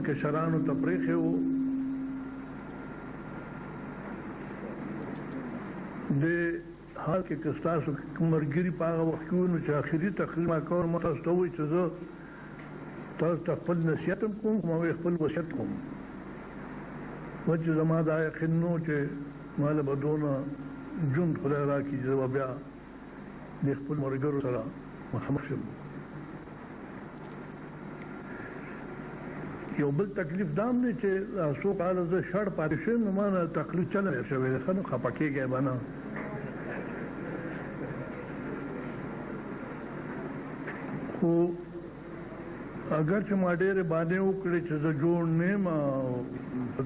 کشرانو ته پرېښی و. د حال کې که ستاسو ملګري په هغه وخت کې وو نو چې آخري تقریر ما کول ما تاسو ته ووایي چې زه تاسو ته خپل نصیحت هم کوم ما وایي خپل وصیت کوم چې زما دا یقین نو چې ما له به دونه ژوند خدای راکړي چې زه به بیا د خپل ملګرو سره مخامخ شم. یو بل تکلیف دا هم دی چې څو کاله زه شړ پاتې شوم نو ما نه تکلیف چلی شوی دی ښه نو خفه کېږئ به نه. خو اگر چې ما ډېرې بانې وکړې چې زه جوړ نه یم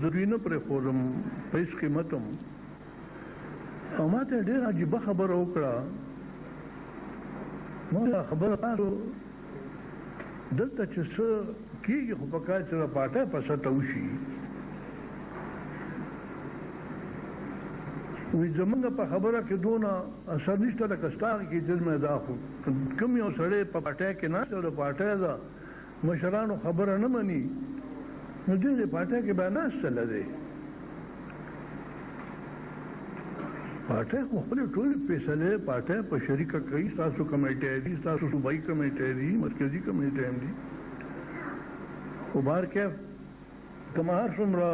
زه دوی نه پرېښودم په هېڅ قیمت هم. او ما ته ډېره عجیبه خبره وکړه. ما دا خبره تاسو دلته چې څه کېږي خو پکار چې د پاټۍ په سطحه وشي. وایي زمونږ په خبره کې دونه اثر نشته لکه ستا کې دل مې دا خو کوم یو سړی په پاټۍ کې ناست او د پاټۍ د مشرانو خبره نه مني نو دوی د پاټۍ کې بیا ناستله دی. پاټۍ خو خپلې ټولې فیصلې پاټۍ په شریکه کوي. ستاسو کمیټې دي ستاسو صوبایي کمیټې دي مرکزي کمیټې هم دي. خو بهر کیف که ما هر څومره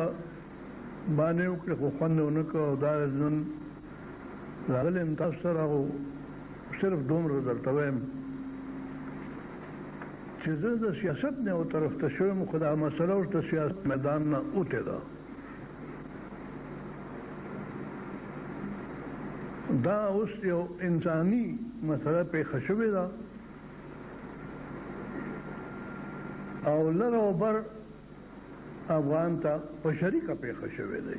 بانې وکړې خو خوند یې ونه کړ. او دا نن راغلی یم تاسو سره او صرف دومره درته وایم چې زه د سیاست نه یو طرف ته شوی یم خو دا مسله اوس د سیاست میدان نه اوتې ده. دا اوس یو انساني مسله پیښه شوې ده او لر او بر افغان ته په شریکه پیښه شوې ده.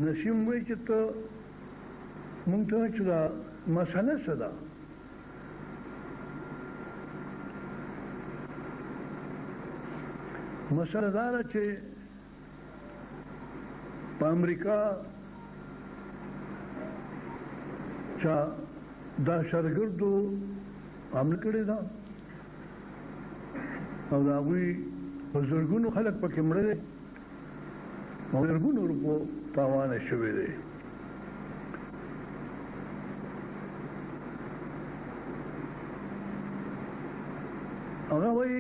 نسیم وایي چې ته مونږ ته چې دا مسله څه ده. مسله دا ده چې په امریکا چا دا شرګردو حمله کړې ده او د هغوی په زرګونو خلک پکې مړه دي او زرګونو روپو تاوانه شوی دی. هغه وایي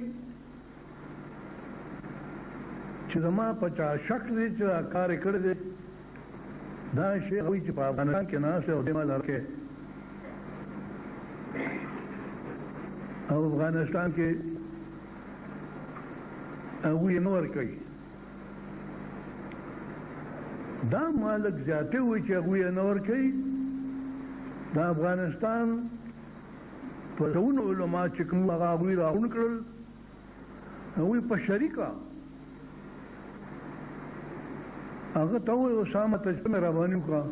چې زما په چا شک دی چې دا کار یې کړی دی. دا شی وایي چې په افغانستان کې ناست دی او دې مال کې او افغانستان کې هغوی یې نه ورکوي. دا مالک زیاتې وایي چې هغوی یې نه ورکوي. د افغانستان په ټولو علما چې کوم هغه هغوی راغونډ کړل هغوی په شریکه هغه ته وایي اسامه ته چې مهرباني وکړه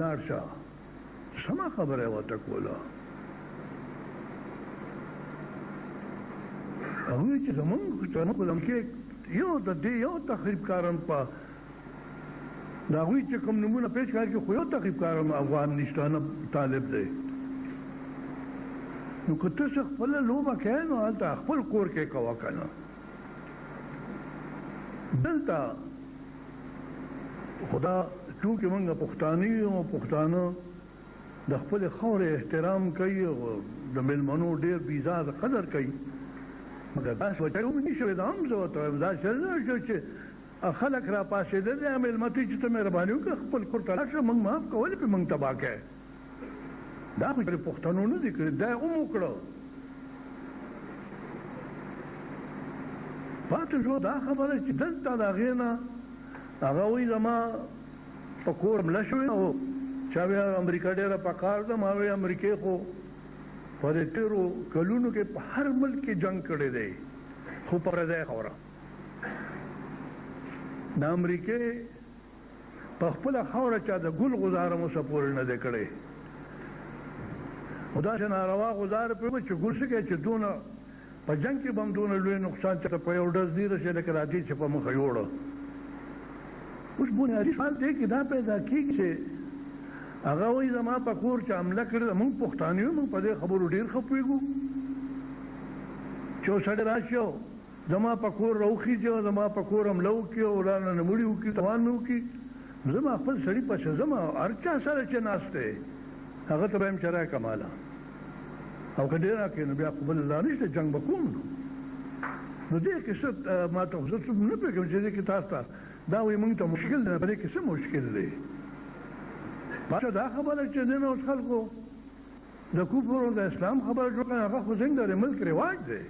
لاړ شه. سمه خبره یې ورته کوله. هغوی چې زمونږ قلم کې یو د دې یو تخریبکاران په د هغوی چې کوم نومونه پیش کړي کې خو یو تخریبکاران افغان نشته نه طالب دی. نو که ته څه خپله لوبه کوې نو هلته خپل کور کې کوه که نه. دلته خو دا چونکې موږ پښتانه یو او پښتانه د خپلې خاورې احترام کوي او د مېلمنو ډېر بېځایه قدر کوي مګر داسې وچه هم نه شوې ده. هم زه ورته وایم داسې نه شو چې خلک را پاڅېدل دی مېلمه ته چې ته مهرباني وکړه خپل کور ته لاړ شه موږ معاف کوه ولې پرې موږ تباه کوې. دا خو پښتنو نه دي کړي دا یې هم وکړه. پاتې شو دا خبره چې دلته د هغې نه هغه وایي زما په کور مړه شوې او چا بیا امریکا ډېره پکار ده. ما وایي امریکې خو په دې تېرو کلونو کې په هر ملک کې جنګ کړی دی خو په پردۍ خاوره. د امریکې په خپله خاوره چا د ګل غزاره مو څه پورې نه دی کړی. خو داسې ناروا غزاره پرې وه چې ګل څه کوي چې دونه په جنګ کې به هم دونه لوی نقصان چېرته په یو ډز نه رسېږي لکه دا دې چې په مخه یوړه. اوس بنیادي سوال دی کې دا پیدا کېږي چې هغه وایي زما په کور چې حمله کړې ده موږ پښتانه یو موږ په دې خبرو ډېر ښه پوهېږو چې یو سړی راشي او زما په کور راوخیږي او زما په کور حمله وکړي او رانه مړي وکړي تاوان مې وکړي زما خپل سړي پسې زما هر چا سره چې ناست دی هغه ته به یم چې راکړه ماله او که ډېر راکړې نو بیا خو بل لار نشته جنګ به کوم نو دې کې څه ما ته زه څه نه پوهېږم چې دې کې تاسو ته دا وایي موږ ته مشکل دی په دې کې څه مشکل دی باچه دا خبره چې نن اوس خلکو د کفر او د اسلام خبره جوړ کړه هغه خو زموږ د ملک رواج دی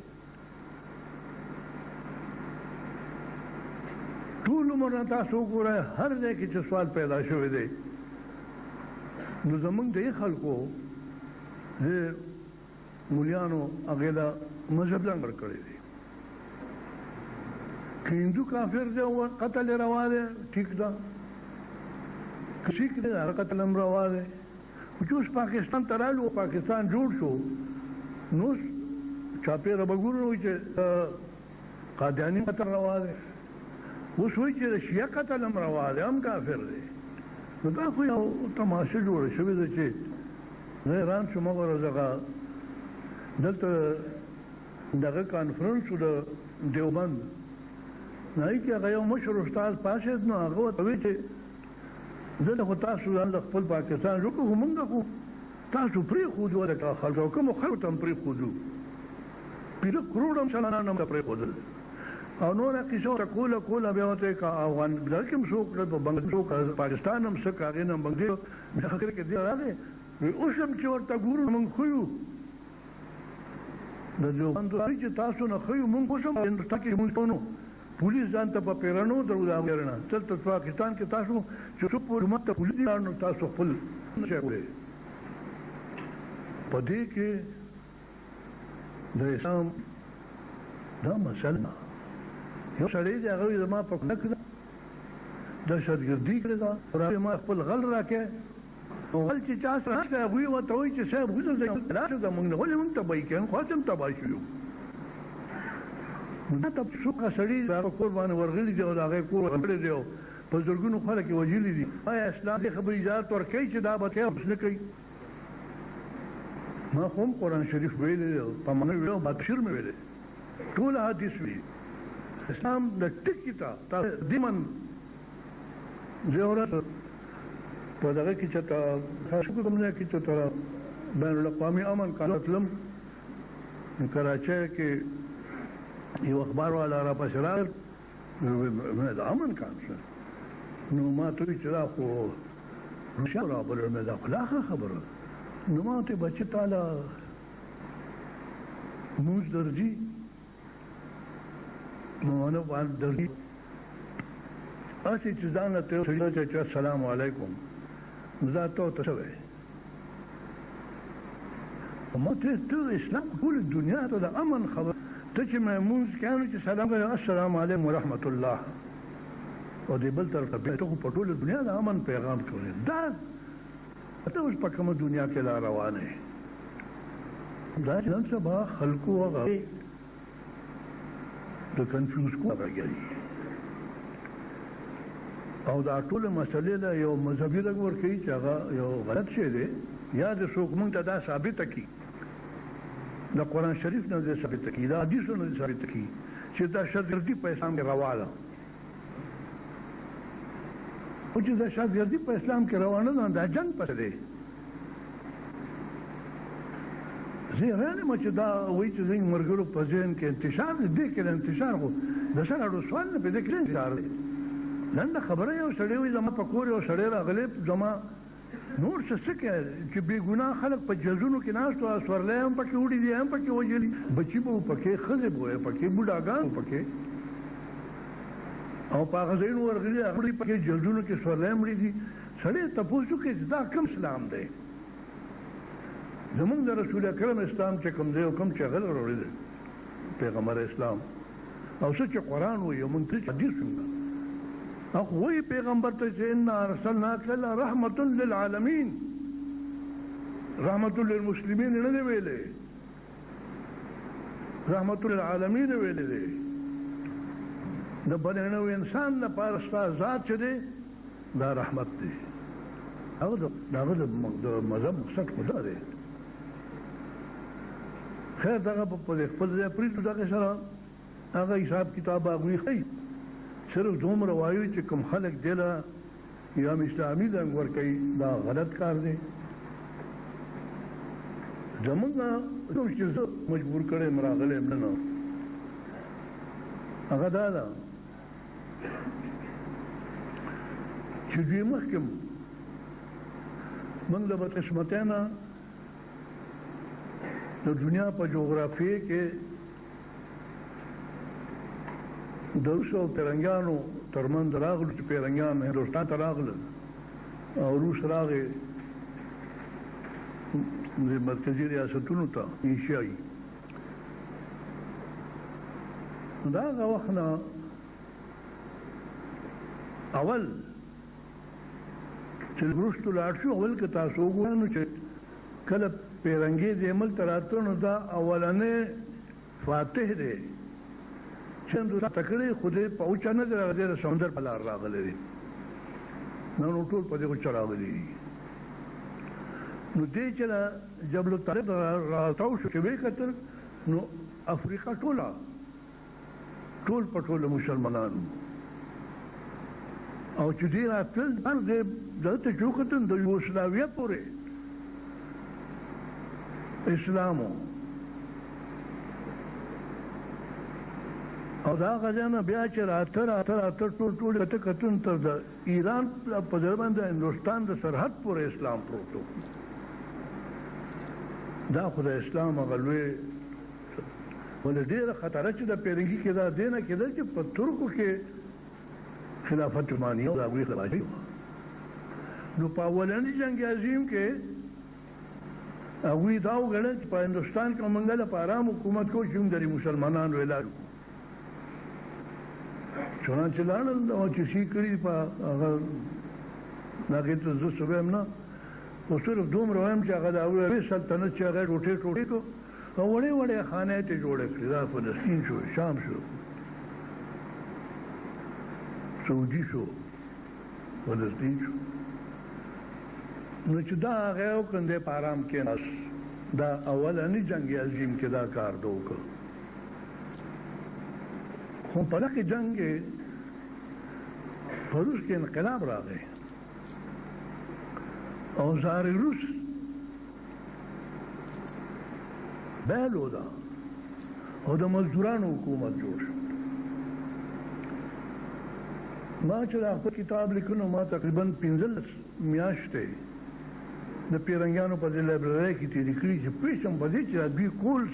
ټول عمر تاسو وګورئ هر ځای کې چې سوال پیدا شوی دی نو زموږ د خلکو د مولیانو هغې له مذهب ځان ورکړی دی که هندو کافر دی او قتل یې روا دی ټیک ده که سیک دی هغه قتل هم روا دی خو چې اوس پاکستان ته رالو پاکستان جوړ شو نو اوس چاپېره به ګورو چې قادیاني قتل روا دی اوس وایي چې د شیعه قتل هم روا دی هم کافر دی نو دا خو یو تماشه جوړه شوې ده چې زه حیران شوم هغه ورځ هغه دلته دغه کانفرنس و د دیوبند هغې کې هغه یو مشر استاد پاشېد نو هغه ورته وایي چې دلته خو تاسو ځان د خپل پاکستان جوړ کړو خو موږ خو تاسو پرېښودو دغه خلکو او کومو خلکو ته هم پرېښودو 15 کروړ مسلمانان هم پرېښودل او نور کیسه ورته کوله بیا ورته که افغان بلد کې هم څوک په بنګلادیش پاکستان هم څه که هغې نه هم بنګلادیش بیا فکر کې دې راغی اوس هم چې ورته ګورو موږ ښه یو د دیوبندو چې تاسو نه ښه یو موږ اوس هم هندوستان کې موږ ښه نو پولیس ځان ته په پیرانو درو دا ورنه دلته پاکستان کې تاسو چې څوک حکومت ته پولیس نو تاسو خپل نشئ کولی په دې کې د اسلام دا مسله یو سړی دی هغه زما په کونه کې دهشتګردي کړې ده ما خپل غل راکړی او غل چې چا سره نشته هغوی ورته وایي چې صاحب غوڅه راشه ده موږ نه ولې موږ تباهي کوي خو هسې هم تباه شو دا ته څوک سړي هغه کور باندې ورغلي دي او د هغې کور ورغلی دی او په زرګونو خلک یې وژلي دي آیا اسلام دې خبرې اجازت ورکوي چې دا به کوي اوس نه کوي ما خو هم قرآن شریف ویلی دی په معنی ویلی او بادشیر مې ویلی ټول حدیث ویلي اسلام د ټکي ته دیمن زه ورځ په دغه کې چې تاسو کوم ځای کې چې بین الاقوامي امن قانون تلم کراچۍ کې یو اخبار والا را پسې راغی د امن قانون نو ما ته وایي چې دا خو روسیه رابلل مې دا خو لا ښه خبره نو ما ورته بچې تاله مونځ درځي نو نه باندې درځي اسی چې ځان ته سړي چې السلام علیکم زه ته څه وایي ما ته اسلام ټول دنیا ته د امن خبر ته چې مونځ کوي چې سلام کوي السلام علیکم ورحمت الله او دې بل طرف ته ته په ټول دنیا د امن پیغام کوي دا ته اوس په کومه دنیا کې لا روانه دا نن سبا خلکو هغه د کنفیوز کو راګي او دا ټول مسلې له یو مذهبي رنګ ورکوي چې هغه یو غلط شی دی یا د څوک مونږ ته دا ثابته کړي د قرآن شریف نه دې ثابته کړي د حدیثو نه دې ثابته کړي چې دهشتګردي په اسلام کې روا ده خو چې دهشتګردي په اسلام کې روا نه ده دا جنګ پسې دی زه حیران یم چې دا وایي چې زموږ ملګرو په ذهن کې انتشار دی دې کې د انتشار خو د شرعو سوال نه په دې کې انتشار دی نن د خبره یو سړی وایي زما په کور یو سړی راغلی زما نور څه کوي چې بې ګناه خلک په جزونو کې ناست وو سورلی هم پکې وړي دي هم پکې وژلي بچي به وو پکې ښځې به وې پکې بوډاګان وو پکې او په هغه ځایونو ورغلي هغه پکې جزونو کې سورلی هم وړي دي سړی تپوس وکړي چې دا کوم اسلام دی زمونږ د رسول اکرم اسلام چې کوم دی او کوم چې هغه راوړی دی پیغمبر اسلام او څه چې قرآن وایي او موږ ته حدیث څنګه اخو وی پیغمبر ته چې انا ارسلناک الا رحمت للعالمین رحمت للمسلمین نه دی ویلې رحمت للعالمین ویلې دی د بنو انسان لپاره ستا ذات چې دی دا رحمت دی دغه د مذهب مقصد خدا دی خیر دغه په خپل ځای پرېږدو دغه سره هغه حساب کتاب هغوی ښیي صرف دومره وایو چې کوم خلک دې له یا اسلامي رنګ ورکوي دا غلط کار دی زمونږ کوم چې زه مجبور کړی یم راغلی یم نن هغه دا ده چې دوی مخکې موږ د بدقسمتۍ نه د دنیا په جغرافیې کې د روس او پیرنګیانو ترمنځ راغلو چې پیرنګیان هندوستان ته راغلل او روس راغی د مرکزي ریاستونو ته ایشیایي د هغه وخت نه اول چې وروستو لاړ شو اول که تاسو وګورئ نو چې کله پیرنګي دې ملک ته راته نو دا اولنی فاتح دی چې هندوستان ته کړی خو دې په اوچه نه دی راغلی د سمندر په لار راغلی دی نو ټول په دې اوچه راغلي دي نو دې چې جبل الطارق راتاو شو چې ویې کتل نو افریقا ټوله ټول په ټوله مسلمانانو او چې دې راتلل دلته چې وکتل د یوګوسلاویا پورې اسلامو او دا هغه ځای نه بیا چې راته ټول کتل تر د ایران په ځای باندې هندوستان د سرحد پورې اسلام پروت و دا خو د اسلام هغه لوی ولې ډېره خطره چې د پیرنګي کې دا دی نه کېدل چې په ترکو کې خلافت عثمانیه او د هغوی خلافت نو په اولني جنګ عظیم کې هغوی دا وګڼل چې په هندوستان کې موږ له په ارام حکومت کوو چې موږ د مسلمانانو علاج وکړو چنانچه لاړل او چې سی کړي په هغه هغې ته زه څه وایم نه خو صرف دومره وایم چې هغه د هغوی سلطنت چې هغه ټوټې کړو او وړې وړې خانې ته جوړې کړې دا فلسطین شو شام شو سعودي شو فلسطین شو نو چې دا هغه وکړل دی په ارام کېناست دا اولني جنګ عظیم کې دا کار ده وکړ خو په دغه جنګ کې په روس کې انقلاب راغی او زار روس بیلو ده او د مزدورانو حکومت جوړ شو ما چې دا خپل کتاب لیکلو ما تقریبا 15 میاشتې د پیرنګیانو په دې لایبررۍ کې تېرې کړي چې پوه شم په دې چې دوی کول